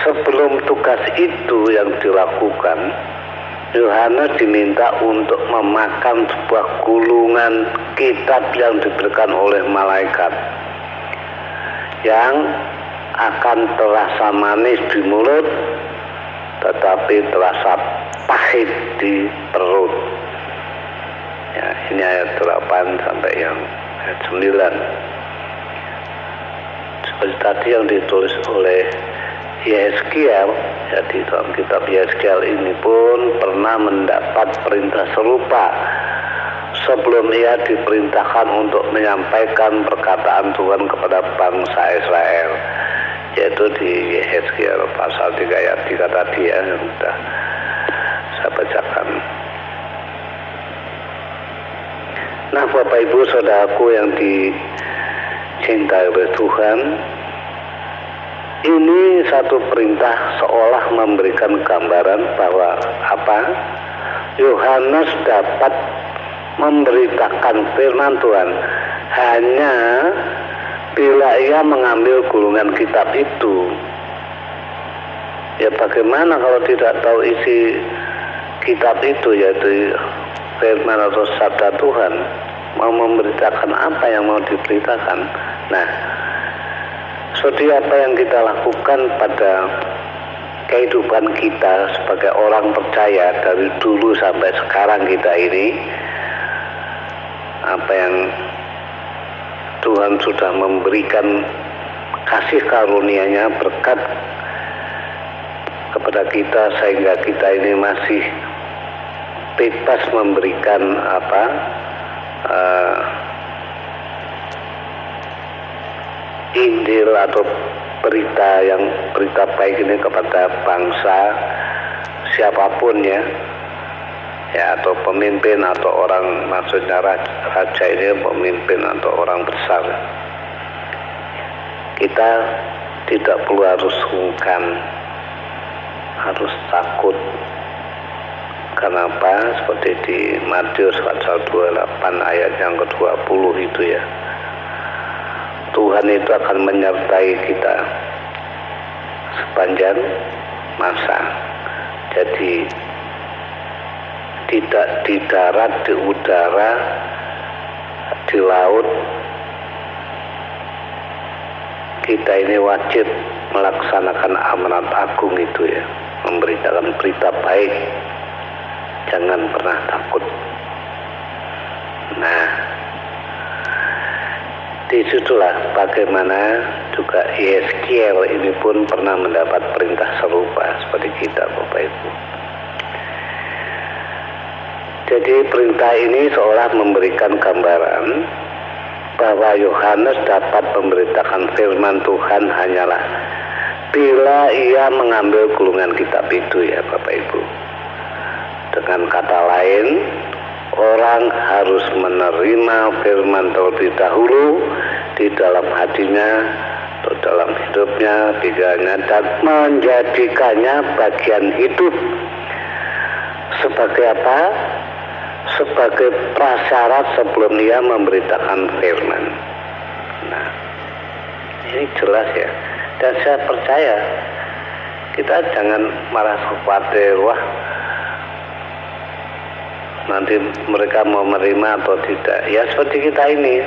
sebelum tugas itu yang dilakukan, Yohanes diminta untuk memakan sebuah gulungan kitab yang diberikan oleh malaikat, yang akan terasa manis di mulut, tetapi terasa pahit di perut. Ya, ini ayat 8 sampai yang ayat 9. Seperti tadi yang ditulis oleh Yeskiel, jadi dalam kitab Yeskiel ini pun pernah mendapat perintah serupa sebelum ia diperintahkan untuk menyampaikan perkataan Tuhan kepada bangsa Israel, yaitu di Yeskiel pasal 3 ayat 3 tadi, ya, yang sudah saya bacakan. Nah, Bapak Ibu Saudaraku yang dicintai oleh Tuhan, Ini satu perintah seolah memberikan gambaran bahwa apa? Yohanes dapat memberitakan firman Tuhan hanya bila ia mengambil gulungan kitab itu. Ya bagaimana kalau tidak tahu isi kitab itu, yaitu firman atau sabda Tuhan, mau memberitakan apa yang mau diberitakan. Nah, seperti apa yang kita lakukan pada kehidupan kita sebagai orang percaya dari dulu sampai sekarang kita ini, apa yang Tuhan sudah memberikan kasih karunia-Nya, berkat kepada kita sehingga kita ini masih bebas memberikan Injil atau berita baik ini kepada bangsa siapapun ya, atau pemimpin atau orang, maksudnya raja ini pemimpin atau orang besar. Kita tidak perlu harus sungkan, harus takut. Kenapa? Seperti di Matius pasal 28 ayat yang ke-20 itu ya. Tuhan itu akan menyertai kita sepanjang masa. Jadi tidak di darat, di udara, di laut, kita ini wajib melaksanakan amanat agung itu ya, memberitakan berita baik. Jangan pernah takut. Nah, disitulah bagaimana juga Yeskiel ini pun pernah mendapat perintah serupa seperti kita, Bapak Ibu. Jadi perintah ini seolah memberikan gambaran bahwa Yohanes dapat memberitakan firman Tuhan hanyalah bila ia mengambil gulungan kitab itu ya, Bapak Ibu. Dengan kata lain, orang harus menerima firman terlebih dahulu di dalam hatinya atau dalam hidupnya, pikirannya, dan menjadikannya bagian hidup. Sebagai apa? Sebagai prasyarat sebelum dia memberitakan firman. Nah, ini jelas ya. Dan saya percaya kita jangan malah khawatir, wah nanti mereka mau menerima atau tidak. Ya seperti kita ini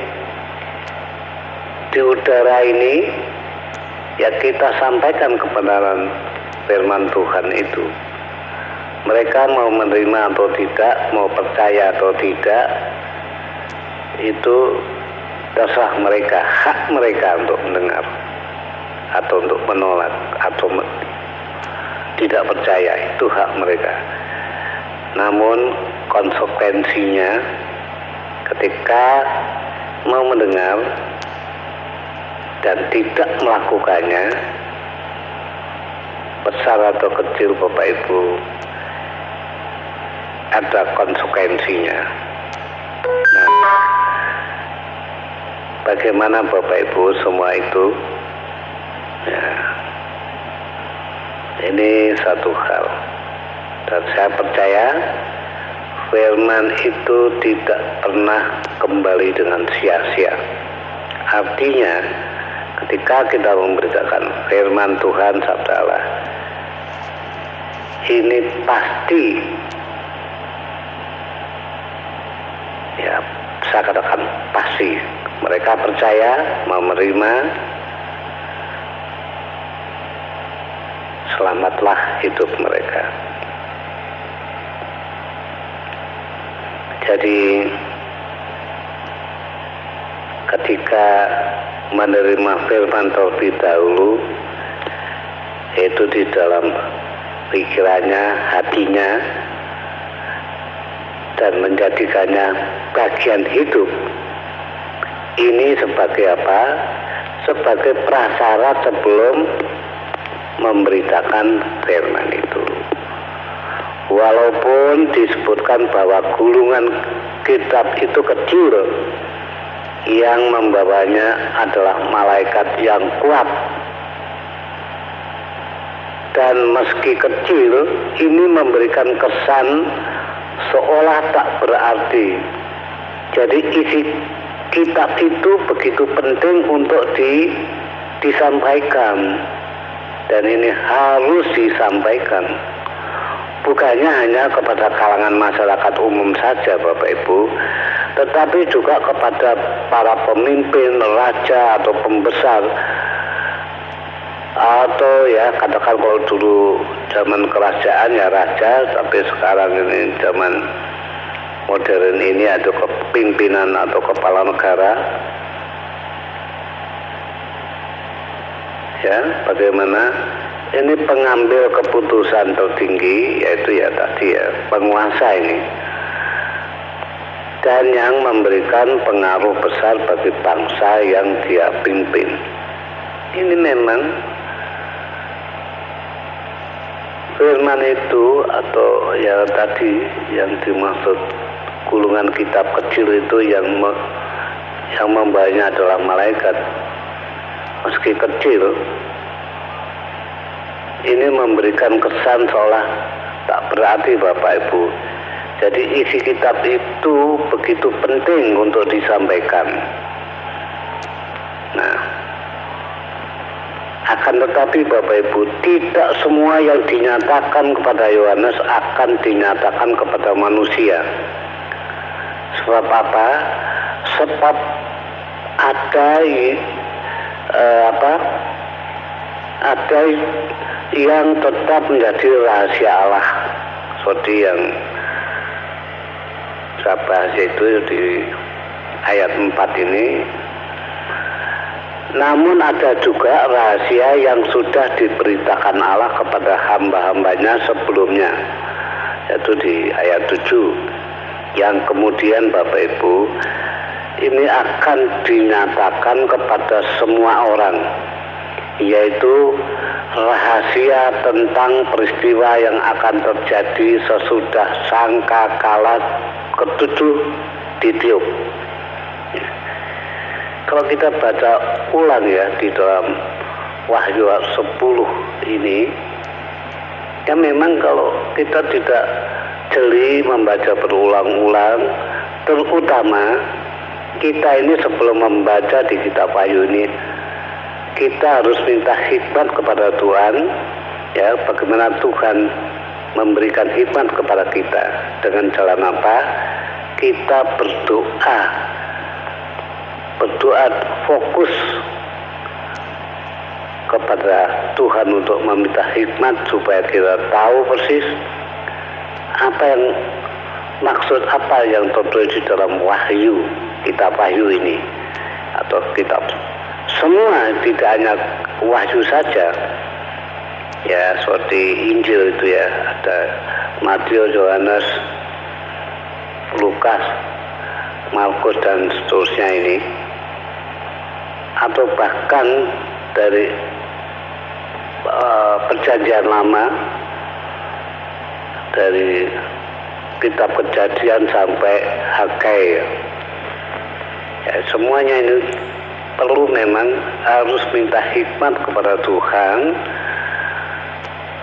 di udara ini, ya kita sampaikan kebenaran firman Tuhan itu. Mereka mau menerima atau tidak, mau percaya atau tidak, itu terserah mereka, hak mereka untuk mendengar atau untuk menolak atau tidak percaya, itu hak mereka. Namun konsekuensinya ketika mau mendengar dan tidak melakukannya, besar atau kecil Bapak Ibu, ada konsekuensinya. Nah, bagaimana Bapak Ibu semua itu? Ya, ini satu hal. Dan saya percaya firman itu tidak pernah kembali dengan sia-sia. Artinya ketika kita memberitakan firman Tuhan sabda Allah, ini pasti, ya saya katakan pasti, mereka percaya, mau menerima, selamatlah hidup mereka. Jadi ketika menerima firman terlebih dahulu, itu di dalam pikirannya, hatinya, dan menjadikannya bagian hidup, ini sebagai apa? Sebagai prasyarat sebelum memberitakan firman itu. Walaupun disebutkan bahwa gulungan kitab itu kecil, yang membawanya adalah malaikat yang kuat. dan meski kecil ini memberikan kesan seolah tak berarti. Jadi isi kitab itu begitu penting untuk disampaikan, dan ini harus disampaikan, bukannya hanya kepada kalangan masyarakat umum saja Bapak Ibu, tetapi juga kepada para pemimpin, raja atau pembesar, atau ya katakan kalau dulu zaman kerajaan ya raja, tapi sekarang ini zaman modern ini ada kepimpinan atau kepala negara. Ya, bagaimana ini pengambil keputusan tertinggi, yaitu ya tadi ya penguasa ini, dan yang memberikan pengaruh besar bagi bangsa yang dia pimpin. Ini memang firman itu atau ya tadi yang dimaksud gulungan kitab kecil itu yang membawanya adalah malaikat, meski kecil, ini memberikan kesan seolah tak berarti Bapak Ibu. Jadi isi kitab itu begitu penting untuk disampaikan. Nah, akan tetapi Bapak Ibu, tidak semua yang dinyatakan kepada Yohanes akan dinyatakan kepada manusia. Sebab apa? Sebab ada ada yang tetap menjadi rahasia Allah, seperti yang saya bahas itu di ayat 4 ini. Namun ada juga rahasia yang sudah diberitakan Allah kepada hamba-hambanya sebelumnya, yaitu di ayat 7, yang kemudian Bapak Ibu ini akan dinyatakan kepada semua orang, yaitu rahasia tentang peristiwa yang akan terjadi sesudah sangkakala ketujuh ditiup. Kalau kita baca ulang ya di dalam Wahyu 10 ini, ya memang kalau kita tidak jeli membaca berulang-ulang, terutama kita ini sebelum membaca di kitab Wahyu ini, kita harus minta hikmat kepada Tuhan, ya bagaimana Tuhan memberikan hikmat kepada kita. Dengan jalan apa? Kita berdoa fokus kepada Tuhan untuk meminta hikmat supaya kita tahu persis apa yang maksud apa yang tertulis di dalam Wahyu, kitab Wahyu ini, atau kitab semua, tidak hanya Wahyu saja ya, seperti Injil itu ya, ada Matius, Yohanes, Lukas, Markus dan seterusnya ini, atau bahkan dari perjanjian lama, dari kitab Kejadian sampai Hagai ya, semuanya ini perlu memang harus minta hikmat kepada Tuhan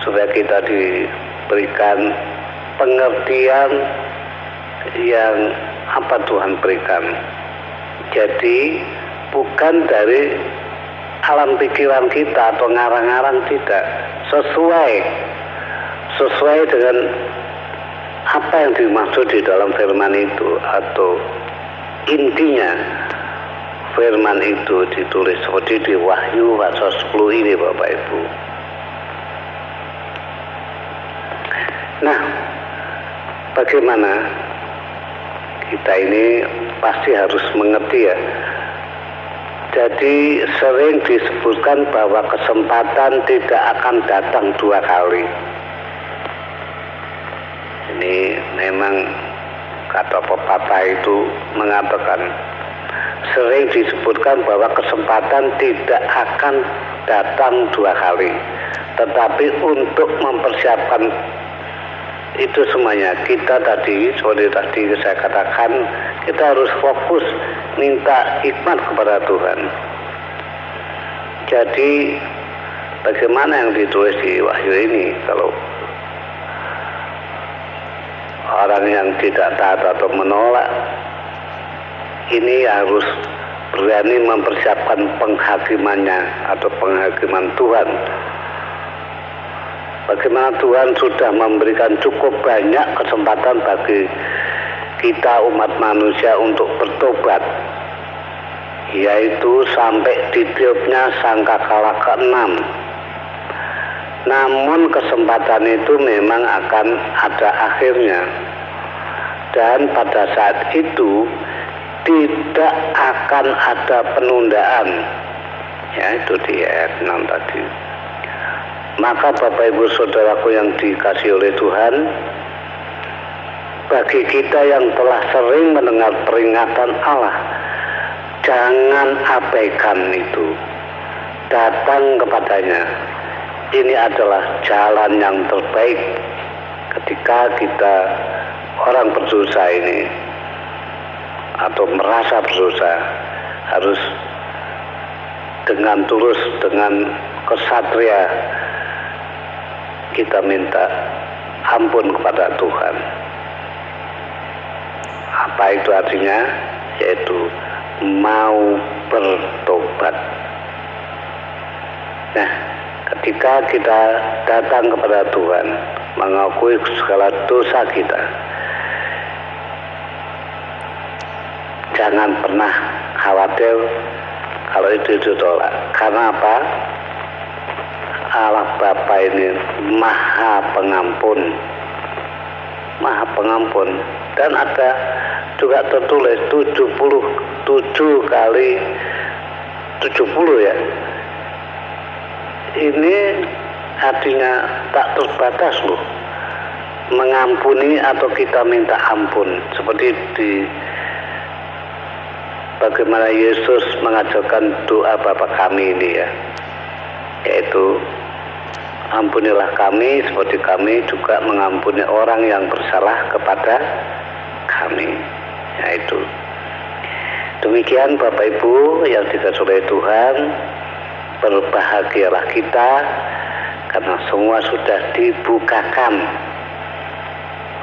supaya kita diberikan pengertian yang apa Tuhan berikan. Jadi bukan dari alam pikiran kita atau ngarang-ngarang, tidak, sesuai dengan apa yang dimaksud di dalam firman itu, atau intinya firman itu ditulis seperti di Wahyu pasal 10 ini Bapak Ibu. Nah, bagaimana kita ini pasti harus mengerti ya. Jadi sering disebutkan bahwa kesempatan tidak akan datang dua kali. Ini memang kata pepatah itu mengatakan, sering disebutkan bahwa kesempatan tidak akan datang dua kali. Tetapi untuk mempersiapkan itu semuanya, kita tadi, seperti tadi saya katakan, kita harus fokus minta hikmat kepada Tuhan. Jadi bagaimana yang ditulis di Wahyu ini? Kalau orang yang tidak taat atau menolak, ini harus berani mempersiapkan penghakimannya atau penghakiman Tuhan. Bagaimana Tuhan sudah memberikan cukup banyak kesempatan bagi kita umat manusia untuk bertobat, yaitu sampai ditiupnya sangkakala ke-6. Namun kesempatan itu memang akan ada akhirnya, dan pada saat itu tidak akan ada penundaan, yaitu di ayat 6 tadi. Maka Bapak Ibu Saudaraku yang dikasihi oleh Tuhan, bagi kita yang telah sering mendengar peringatan Allah, jangan abaikan itu, datang kepadanya. Ini adalah jalan yang terbaik ketika kita orang berdosa ini atau merasa berdosa, harus dengan tulus, dengan kesatria kita minta ampun kepada Tuhan. Apa itu artinya? Yaitu mau bertobat. Nah, ketika kita datang kepada Tuhan, mengakui segala dosa kita, jangan pernah khawatir kalau itu ditolak. Karena apa? Allah Bapa ini Maha Pengampun, Maha Pengampun. Dan ada juga tertulis 77 kali 70 ya. Ini artinya tak terbatas loh, mengampuni atau kita minta ampun. Seperti di bagaimana Yesus mengajarkan doa Bapa kami ini ya, yaitu ampunilah kami seperti kami juga mengampuni orang yang bersalah kepada kami. Yaitu demikian Bapak Ibu yang dikasihi oleh Tuhan, berbahagialah kita karena semua sudah dibukakan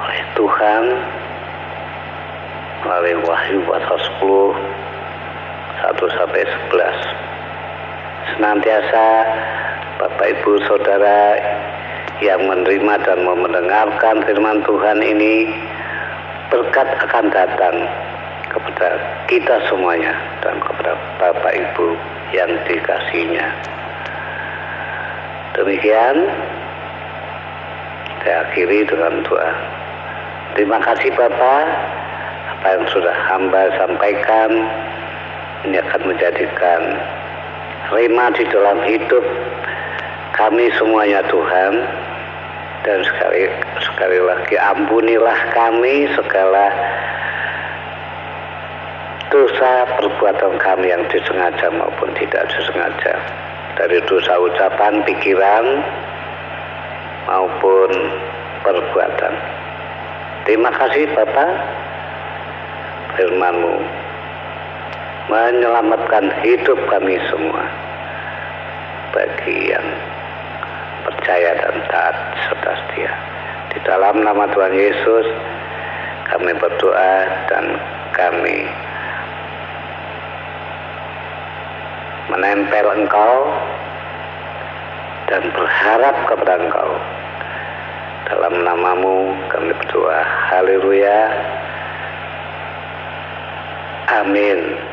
oleh Tuhan melalui Wahyu pasal 10 1-11. Senantiasa Bapak Ibu Saudara yang menerima dan mau mendengarkan firman Tuhan ini, berkat akan datang kepada kita semuanya dan kepada Bapak Ibu yang dikasihinya. Demikian saya akhiri dengan doa. Terima kasih Bapak, apa yang sudah hamba sampaikan ini akan menjadikan rema di dalam hidup kami semuanya Tuhan. Dan sekali lagi ampunilah kami segala dosa perbuatan kami yang disengaja maupun tidak disengaja, dari dosa ucapan, pikiran maupun perbuatan. Terima kasih Bapak, firman-Mu menyelamatkan hidup kami semua, bagi yang percaya dan taat serta setia. Di dalam nama Tuhan Yesus kami berdoa dan kami menempel Engkau dan berharap kepada Engkau. Dalam nama-Mu kami berdoa. Haleluya. Amin.